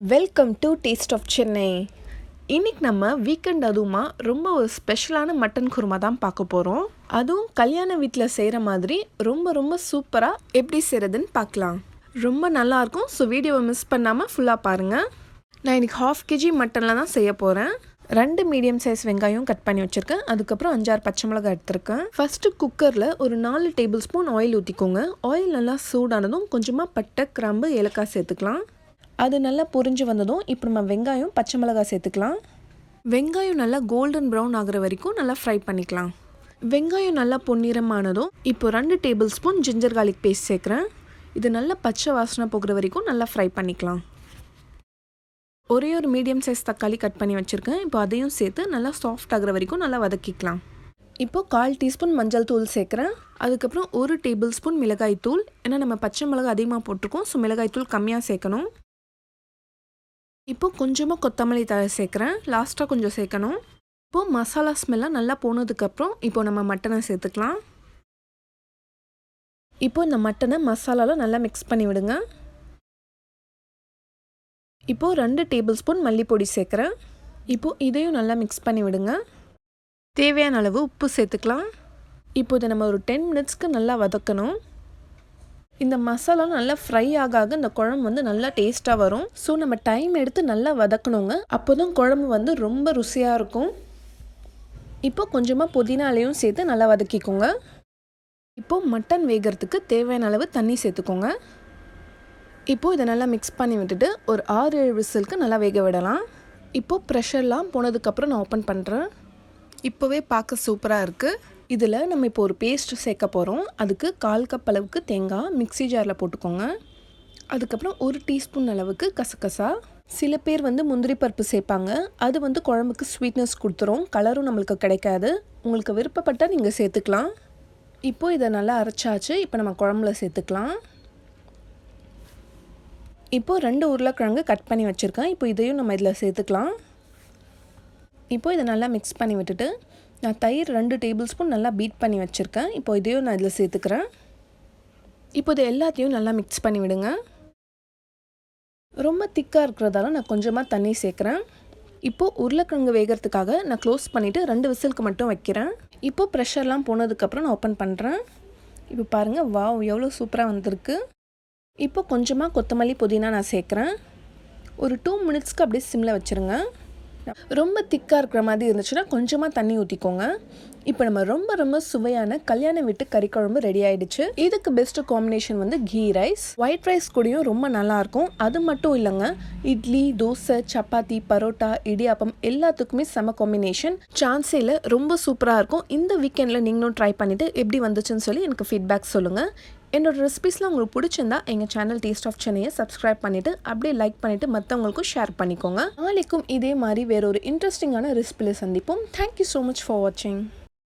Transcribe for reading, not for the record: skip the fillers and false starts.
Welcome to taste of Chennai. இன்றைக்கி நம்ம weekend அதுவுமா ரொம்ப ஒரு ஸ்பெஷலான மட்டன் குருமா தான் பார்க்க போகிறோம். அதுவும் கல்யாண வீட்டில் செய்கிற மாதிரி ரொம்ப சூப்பராக எப்படி செய்கிறதுன்னு பார்க்கலாம். ரொம்ப நல்லாயிருக்கும். ஸோ வீடியோவை மிஸ் பண்ணாமல் ஃபுல்லாக பாருங்கள். நான் இன்றைக்கி 1/2 kg மட்டனில் தான் செய்ய போகிறேன். 2 மீடியம் சைஸ் வெங்காயம் கட் பண்ணி வச்சுருக்கேன். அதுக்கப்புறம் 5-6 பச்சை மிளகாய் எடுத்துருக்கேன். ஃபஸ்ட்டு குக்கரில் ஒரு 4 டேபிள் ஸ்பூன் ஆயில் ஊற்றிக்கோங்க. ஆயில் நல்லா சூடானதும் கொஞ்சமாக பட்டை, கிராம்பு, ஏலக்காய் சேர்த்துக்கலாம். அது நல்லா பொரிஞ்சு வந்ததும் இப்போ நம்ம வெங்காயம், பச்சை மிளகாய் சேர்த்துக்கலாம். வெங்காயம் நல்லா கோல்டன் ப்ரௌன் ஆகிற வரைக்கும் நல்லா ஃப்ரை பண்ணிக்கலாம். வெங்காயம் நல்லா பொன்னிறமானதும் இப்போ 2 tablespoon ginger garlic paste சேர்க்குறேன். இது நல்லா பச்சை வாசனை போகிற வரைக்கும் நல்லா ஃப்ரை பண்ணிக்கலாம். ஒரே ஒரு மீடியம் சைஸ் தக்காளி கட் பண்ணி வச்சுருக்கேன். இப்போ அதையும் சேர்த்து நல்லா சாஃப்ட் ஆகிற வரைக்கும் நல்லா வதக்கிக்கலாம். இப்போது 1/4 டீஸ்பூன் மஞ்சள் தூள் சேர்க்குறேன். அதுக்கப்புறம் 1 டேபிள் ஸ்பூன் மிளகாய் தூள். ஏன்னா நம்ம பச்சை மிளகாய் அதிகமாக போட்டிருக்கோம், ஸோ மிளகாய் தூள் கம்மியாக சேர்க்கணும். இப்போது கொஞ்சமாக கொத்தமல்லி தழை சேர்க்குறேன். லாஸ்ட்டாக கொஞ்சம் சேர்க்கணும். இப்போது மசாலா ஸ்மெல்லாம் நல்லா போனதுக்கப்புறம் இப்போது நம்ம மட்டனை சேர்த்துக்கலாம். இப்போது இந்த மட்டனை மசாலாவில் நல்லா மிக்ஸ் பண்ணி விடுங்க. இப்போது 2 டேபிள் ஸ்பூன் மல்லிப்பொடி சேர்க்குறேன். இப்போது இதையும் நல்லா மிக்ஸ் பண்ணி விடுங்க. தேவையான அளவு உப்பு சேர்த்துக்கலாம். இப்போ இதை நம்ம ஒரு 10 மினிட்ஸ்க்கு நல்லா வதக்கணும். இந்த மசாலா நல்லா ஃப்ரை ஆக இந்த குழம்பு நல்லா டேஸ்ட்டாக வரும். ஸோ நம்ம டைம் எடுத்து நல்லா வதக்கணுங்க. அப்போ தான் குழம்பு ரொம்ப ருசியாக இருக்கும். இப்போ கொஞ்சமாக புதினா இலையும் சேர்த்து நல்லா வதக்கிக்கோங்க. இப்போது மட்டன் வேகிறதுக்கு தேவையான அளவு தண்ணி சேர்த்துக்கோங்க. இப்போது இதை நல்லா மிக்ஸ் பண்ணி விட்டுட்டு ஒரு 6-7 விசிலுக்கு நல்லா வேக விடலாம். இப்போது ப்ரெஷர்லாம் போனதுக்கப்புறம் நான் ஓப்பன் பண்ணுறேன். இப்போவே பார்க்க சூப்பராக இருக்குது. இதில் நம்ம இப்போ ஒரு பேஸ்ட் சேர்க்க போகிறோம். அதுக்கு 1/4 கப் அளவுக்கு தேங்காய் மிக்ஸி ஜாரில் போட்டுக்கோங்க. அதுக்கப்புறம் 1 டீஸ்பூன் அளவுக்கு கசகசா. சில பேர் முந்திரி பருப்பு சேர்ப்பாங்க. அது குழம்புக்கு ஸ்வீட்னஸ் கொடுத்துரும், கலரும் நம்மளுக்கு கிடைக்காது. உங்களுக்கு விருப்பப்பட்டால் நீங்கள் சேர்த்துக்கலாம். இப்போது இதை நல்லா அரைச்சாச்சு. இப்போ நம்ம குழம்புல சேர்த்துக்கலாம். இப்போது 2 உருளைக்கிழங்கு கட் பண்ணி வச்சுருக்கேன். இப்போ இதையும் நம்ம இதில் சேர்த்துக்கலாம். இப்போது இதை நல்லா மிக்ஸ் பண்ணி விட்டுட்டு நான் தயிர் 2 டேபிள் ஸ்பூன் நல்லா பீட் பண்ணி வச்சுருக்கேன். இப்போ இதையும் நான் இதில் சேர்த்துக்கிறேன். இப்போ இது எல்லாத்தையும் நல்லா மிக்ஸ் பண்ணி விடுங்க. ரொம்ப திக்காக இருக்கிறதால நான் கொஞ்சமாக தண்ணி சேர்க்குறேன். இப்போது உருளைக்கிழங்கு வேகிறதுக்காக நான் க்ளோஸ் பண்ணிவிட்டு 2 விசிலுக்கு மட்டும் வைக்கிறேன். இப்போது ப்ரெஷர்லாம் போனதுக்கப்புறம் நான் ஓப்பன் பண்ணுறேன். இப்போ பாருங்கள், வாவ் எவ்வளோ சூப்பராக வந்திருக்கு. இப்போ கொஞ்சமாக கொத்தமல்லி, புதினா நான் சேர்க்குறேன். ஒரு 2 மினிட்ஸ்க்கு அப்படியே சிம்மில் வச்சுருங்க. ரொம்ப திக்காக இருக்கிற மாதிரி இருந்துச்சுன்னா கொஞ்சமாக தண்ணி ஊற்றிக்கோங்க. இப்போ நம்ம ரொம்ப சுவையான கல்யாண வீட்டு கறி குழம்பு ரெடி ஆகிடுச்சு. இதுக்கு best combination ghee rice. White rice கூடயும் ரொம்ப நல்லாயிருக்கும். அது மட்டும் இல்லைங்க, இட்லி, தோசை, சப்பாத்தி, பரோட்டா, இடியாப்பம் எல்லாத்துக்குமே செம காம்பினேஷன். சான்ஸே இல்லை, ரொம்ப சூப்பராக இருக்கும். இந்த வீக்கெண்டில் நீங்களும் ட்ரை பண்ணிவிட்டு எப்படி வந்துச்சுன்னு சொல்லி எனக்கு ஃபீட்பேக் சொல்லுங்கள். என்னோடய ரெசிபீஸ்லாம் உங்களுக்கு பிடிச்சிருந்தா எங்கள் சேனல் டேஸ்ட் ஆஃப் சென்னையை சப்ஸ்கிரைப் பண்ணிவிட்டு அப்படியே லைக் பண்ணிவிட்டு மற்றவங்களுக்கும் ஷேர் பண்ணிக்கோங்க. நாளைக்கும் இதே மாதிரி வேற ஒரு இன்ட்ரெஸ்டிங்கான ரெசிபியில் சந்திப்போம். தேங்க்யூ ஸோ மச் ஃபார் வாட்சிங்.